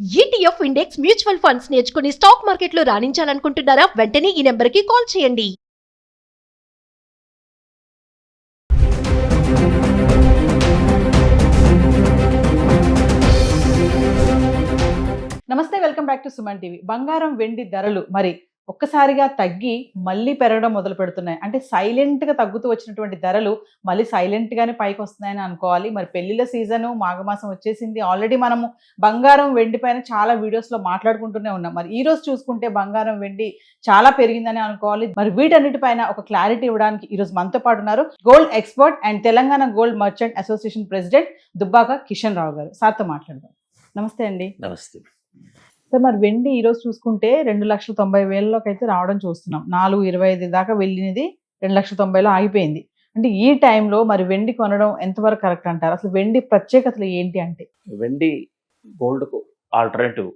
ETF index mutual funds నేర్చుకుని stock మార్కెట్లో రాణించాలనుకుంటున్నారా? వెంటనే ఈ నెంబర్కి కాల్ చేయండి. నమస్తే, welcome back to Suman TV. బంగారం వెండి ధరలు మరి ఒక్కసారిగా తగ్గి మళ్ళీ పెరగడం మొదలు పెడుతున్నాయి. అంటే సైలెంట్గా తగ్గుతూ వచ్చినటువంటి ధరలు మళ్ళీ సైలెంట్గానే పైకి వస్తున్నాయని అనుకోవాలి. మరి పెళ్లిళ్ళ సీజను మాఘమాసం వచ్చేసింది. ఆల్రెడీ మనము బంగారం వెండి పైన చాలా వీడియోస్లో మాట్లాడుకుంటూనే ఉన్నాం. మరి ఈ రోజు చూసుకుంటే బంగారం వెండి చాలా పెరిగిందని అనుకోవాలి. మరి వీటన్నిటిపైన ఒక క్లారిటీ ఇవ్వడానికి ఈరోజు మనతో పాటు ఉన్నారు gold expert and Telangana gold merchant association president Dubbaka Kishan Rao గారు. సార్తో మాట్లాడదాం. నమస్తే అండి. నమస్తే. సార్, మరి వెండి ఈరోజు చూసుకుంటే 2,90,000 అయితే రావడం చూస్తున్నాం. 4,25 దాకా వెళ్ళినది 2,90,000 ఆగిపోయింది. అంటే ఈ టైంలో మరి వెండి కొనడం ఎంతవరకు కరెక్ట్ అంటారు? అసలు వెండి ప్రత్యేకతలు ఏంటి అంటే? వెండి గోల్డ్కు ఆల్టర్నేటివ్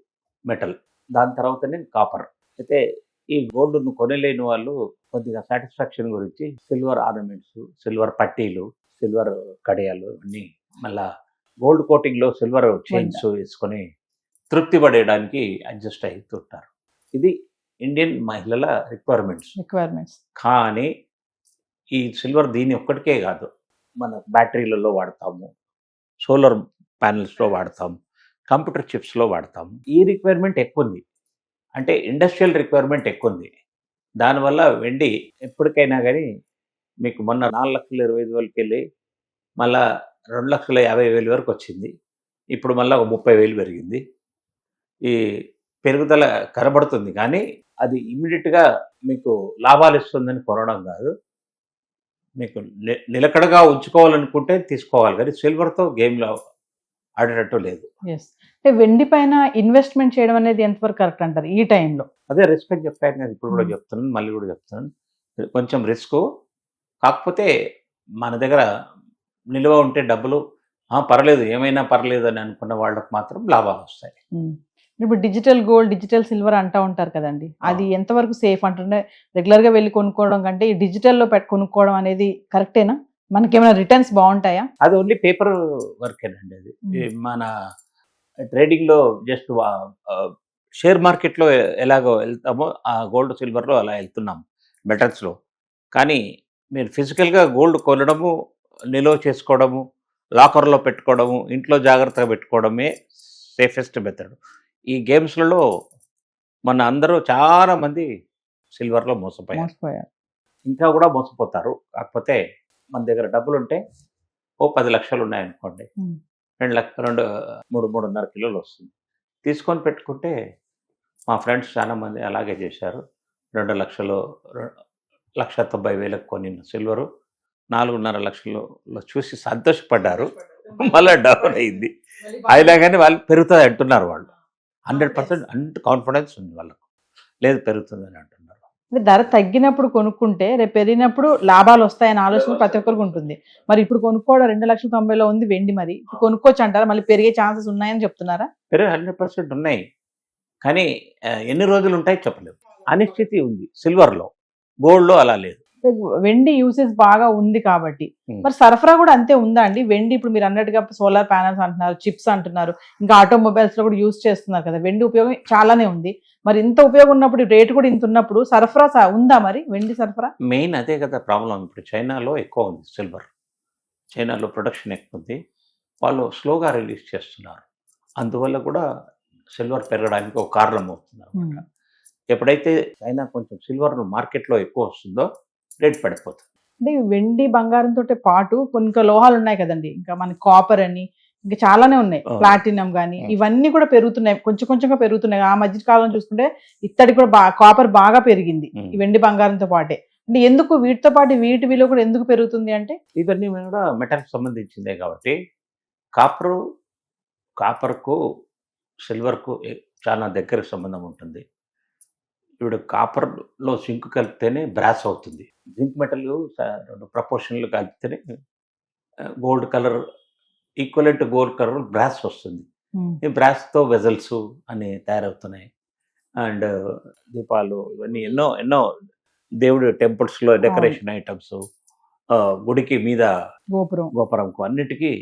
మెటల్, దాని తర్వాతనే కాపర్. అయితే ఈ గోల్డ్ను కొనలేని వాళ్ళు కొద్దిగా సాటిస్ఫాక్షన్ గురించి సిల్వర్ ఆర్నమెంట్స్, సిల్వర్ పట్టీలు, సిల్వర్ కడియాలు అన్నీ మళ్ళా గోల్డ్ కోటింగ్లో సిల్వర్ చైన్స్ వేసుకొని తృప్తి పడేయడానికి అడ్జస్ట్ అవుతుంటారు. ఇది ఇండియన్ మహిళల రిక్వైర్మెంట్స్. కానీ ఈ సిల్వర్ దీని ఒక్కటికే కాదు, మన బ్యాటరీలలో వాడతాము, సోలార్ ప్యానెల్స్లో వాడతాము, కంప్యూటర్ చిప్స్లో వాడతాము. ఈ రిక్వైర్మెంట్ ఎక్కువ ఉంది, అంటే ఇండస్ట్రియల్ రిక్వైర్మెంట్ ఎక్కువ ఉంది. దానివల్ల వెండి ఎప్పటికైనా కానీ మీకు మొన్న 4,20,000 వెళ్ళి మళ్ళా 2,50,000 వరకు వచ్చింది. ఇప్పుడు మళ్ళీ ఒక 30,000 పెరిగింది. ఈ పెరుగుదల కనబడుతుంది, కానీ అది ఇమ్మీడియట్గా మీకు లాభాలు ఇస్తుందని కొనడం కాదు. మీకు నిలకడగా ఉంచుకోవాలనుకుంటే తీసుకోవాలి, కానీ సిల్వర్తో గేమ్లో ఆడేటట్టు లేదు. అంటే వెండి పైన ఇన్వెస్ట్మెంట్ చేయడం అనేది ఎంతవరకు కరెక్ట్ అంటారు ఈ టైంలో? అదే రిస్క్ అని చెప్పాను కదా, ఇప్పుడు కూడా చెప్తున్నాను, మళ్ళీ కూడా చెప్తున్నాను. కొంచెం రిస్క్, కాకపోతే మన దగ్గర నిల్వ ఉంటే డబ్బులు పర్లేదు, ఏమైనా పర్లేదు అని అనుకున్న వాళ్ళకి మాత్రం లాభాలు వస్తాయి. ఇప్పుడు డిజిటల్ గోల్డ్, డిజిటల్ సిల్వర్ అంటూ ఉంటారు కదండి, అది ఎంతవరకు సేఫ్ అంటుంటే? రెగ్యులర్గా వెళ్ళి కొనుక్కోవడం కంటే ఈ డిజిటల్లో కొనుక్కోవడం అనేది కరెక్టేనా? మనకేమైనా రిటర్న్స్ బాగుంటాయా? అది ఓన్లీ పేపర్ వర్కేనండి. అది మన ట్రేడింగ్లో జస్ట్ షేర్ మార్కెట్లో ఎలాగో వెళ్తామో ఆ గోల్డ్ సిల్వర్లో అలా వెళ్తున్నాం, మెటల్స్లో. కానీ మీరు ఫిజికల్గా గోల్డ్ కొనడము, నిల్వ చేసుకోవడము, లాకర్లో పెట్టుకోవడము, ఇంట్లో జాగ్రత్తగా పెట్టుకోవడమే సేఫెస్ట్ మెథడ్. ఈ గేమ్స్లలో మన అందరూ చాలామంది సిల్వర్లో మోసపోయారు, ఇంకా కూడా మోసపోతారు. కాకపోతే మన దగ్గర డబ్బులు ఉంటే ఓ 10 లక్షలు ఉన్నాయనుకోండి, 3.5 కిలోలు వస్తుంది. తీసుకొని పెట్టుకుంటే మా ఫ్రెండ్స్ చాలామంది అలాగే చేశారు. 2 లక్షలు, 1,90,000 కొనిన సిల్వరు 4.5 లక్షల్లో చూసి సంతోషపడ్డారు. మళ్ళీ డౌన్ అయింది. అయినా కానీ వాళ్ళు పెరుగుతుంది అంటున్నారు. వాళ్ళు 100% కాన్ఫిడెన్స్ ఉంది వాళ్ళకు, లేదు పెరుగుతుందని అంటున్నారు. ధర తగ్గినప్పుడు కొనుక్కుంటే రేపు పెరిగినప్పుడు లాభాలు వస్తాయని ఆలోచన ప్రతి ఒక్కరికి ఉంటుంది. మరి ఇప్పుడు కొనుక్కోవడం 2,90,000 ఉంది వెండి, మరి ఇప్పుడు కొనుక్కోవచ్చు అంటారా? మళ్ళీ పెరిగే ఛాన్సెస్ ఉన్నాయని చెప్తున్నారా? 100% ఉన్నాయి, కానీ ఎన్ని రోజులు ఉంటాయి చెప్పలేము. అనిశ్చితి ఉంది సిల్వర్లో, గోల్డ్లో అలా లేదు. వెండి యూసేజ్ బాగా ఉంది కాబట్టి మరి సరఫరా కూడా అంతే ఉందా అండి? వెండి ఇప్పుడు మీరు అన్నట్టుగా సోలార్ ప్యానల్స్ అంటున్నారు, చిప్స్ అంటున్నారు, ఇంకా ఆటోమొబైల్స్ లో కూడా యూజ్ చేస్తున్నారు కదా. వెండి ఉపయోగం చాలానే ఉంది. మరి ఇంత ఉపయోగం ఉన్నప్పుడు, రేటు కూడా ఇంత ఉన్నప్పుడు సరఫరా ఉందా మరి వెండి సరఫరా? మెయిన్ అదే కదా ప్రాబ్లం. ఇప్పుడు చైనాలో ఎక్కువ ఉంది సిల్వర్, చైనాలో ప్రొడక్షన్ ఎక్కువ ఉంది, వాళ్ళు స్లోగా రిలీజ్ చేస్తున్నారు. అందువల్ల కూడా సిల్వర్ పెరగడానికి ఒక కారణం అవుతుంది అనమాట. ఎప్పుడైతే చైనా కొంచెం సిల్వర్ మార్కెట్లో ఎక్కువ వస్తుందో రేట్ పడిపోతుంది. అంటే వెండి బంగారంతో పాటు కొన్ని లోహాలు ఉన్నాయి కదండి, ఇంకా మన కాపర్ అని ఇంకా చాలానే ఉన్నాయి, ప్లాటినం కానీ, ఇవన్నీ కూడా పెరుగుతున్నాయి, కొంచెం కొంచెంగా పెరుగుతున్నాయి. ఆ మధ్య కాలం చూసుకుంటే ఇత్తడి కూడా కాపర్ బాగా పెరిగింది ఈ వెండి బంగారంతో పాటే. అంటే ఎందుకు వీటితో పాటు వీటి విలువ కూడా ఎందుకు పెరుగుతుంది అంటే? ఇవన్నీ కూడా మెటల్కి సంబంధించిందే కాబట్టి కాపర్కు సిల్వర్కు చాలా దగ్గర సంబంధం ఉంటుంది. ఇప్పుడు కాపర్లో జింక్ కలిపితేనే బ్రాస్ అవుతుంది. జింక్ మెటల్ 2 ప్రపోర్షన్లు కలిపితేనే gold colour, equivalent gold colour brass వస్తుంది. ఈ బ్రాస్తో వెజల్స్ అని తయారవుతున్నాయి. అండ్ దీపాలు, ఇవన్నీ ఎన్నో ఎన్నో దేవుడి టెంపుల్స్లో డెకరేషన్ ఐటమ్స్, గుడికి మీద గోపురంకు అన్నిటికీ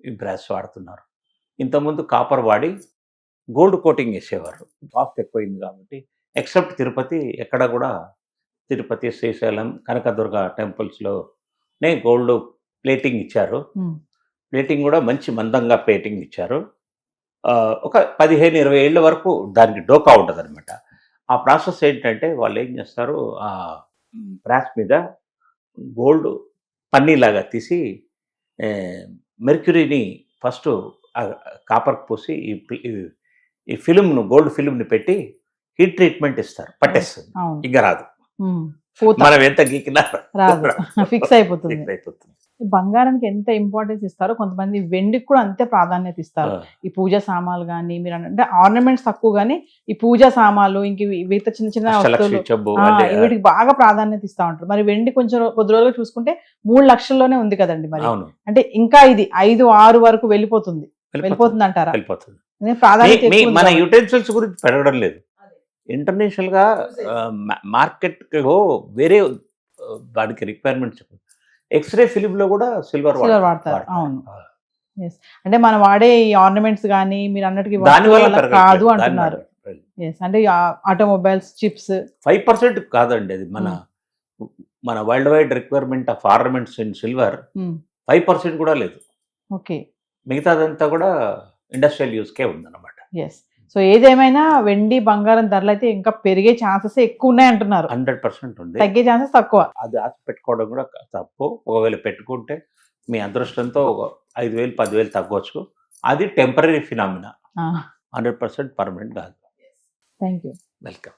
ఈ బ్రాస్ వాడుతున్నారు. ఇంతకుముందు కాపర్ వాడి గోల్డ్ కోటింగ్ వేసేవారు. కాస్ట్ ఎక్కువైంది కాబట్టి. ఎక్సెప్ట్ తిరుపతి, ఎక్కడ కూడా తిరుపతి, శ్రీశైలం, కనకదుర్గ టెంపుల్స్‌లోనే గోల్డ్ ప్లేటింగ్ ఇచ్చారు. ప్లేటింగ్ కూడా మంచి మందంగా ప్లేటింగ్ ఇచ్చారు. ఒక 15, 20 ఏళ్ల వరకు దానికి డోకా ఉంటదనమాట. ఆ ప్రాసెస్ ఏంటంటే వాళ్ళు ఏం చేస్తారు, బ్రాస్ మీద గోల్డ్ పన్నీలాగా తీసి మెర్క్యూరీని ఫస్ట్ కాపర్కి పూసి ఈ ఫిల్మ్ను, గోల్డ్ ఫిల్మ్ని పెట్టి హీట్ ట్రీట్మెంట్ ఇస్తారు. పట్టేస్తుంది, అవును. ఇంకా రాదు. పూత మనం ఎంత గీకినా రాదు, ఫిక్స్ అయిపోతుంది. fix అయిపోతుంది. బంగారానికి ఎంత ఇంపార్టెన్స్ ఇస్తారో కొంతమంది వెండికి కూడా అంతే ప్రాధాన్యత ఇస్తారు. ఆ, ఈ పూజా సామాన్లు కానీ మీరు అంటే ఆర్నమెంట్స్ తక్కువ కానీ ఈ పూజా సామాన్లు ఇంక మిగతా చిన్న చిన్న అష్టలక్ష్మి వస్తువులు చెంబు వీటికి బాగా ప్రాధాన్యత ఇస్తా ఉంటారు. మరి వెండి కొంచెం కొద్ది రోజులు చూసుకుంటే 3 లక్షల్లోనే ఉంది కదండి. మరి అవును, అంటే ఇంకా ఇది 5, 6 వరకు వెళ్ళిపోతుంది అంటారా? వెళ్ళిపోతుంది. ప్రాధాన్యత మీ ఎక్కువ ఉంది మన కాబట్టి. యుటెన్సిల్స్ గురించి పెరగడం లేదు. ఇంటర్నేషనల్ గా మార్కెట్ లో వేరే వాడికి రిక్వైర్మెంట్స్. ఎక్స్రే ఫిలిం లో కూడా సిల్వర్ Silver వాడతారు, అవును. అంటే మనం వాడే ఈ ఆర్నమెంట్స్ కానీ మీరు అన్నట్టుగా దాని వల్ల వస్తువుల వల్ల కాదు అంటున్నారు. Yes, అంటే ఆటోమొబైల్స్, చిప్స్ 5% కాదండి అది. మన world wide requirement of ornaments in silver 5% కూడా లేదు. ఓకే. మిగతాదంతా కూడా ఇండస్ట్రియల్ యూస్కే ఉందన్నమాట. ఎస్. సో ఏదేమైనా వెండి బంగారం ధరలు అయితే ఇంకా పెరిగే ఛాన్సెస్ ఎక్కువ ఉన్నాయి అంటున్నారు. 100% ఉంది. తగ్గే ఛాన్సెస్ తక్కువ. అది ఆశ పెట్టుకోవడం కూడా తప్పు. ఒకవేళ పెట్టుకుంటే మీ అదృష్టంతో ఒక 5,000, 10,000 తగ్గవచ్చు. అది టెంపరీ ఫినామినా, 100% పర్మనెంట్ కాదు. Thank you. వెల్కమ్.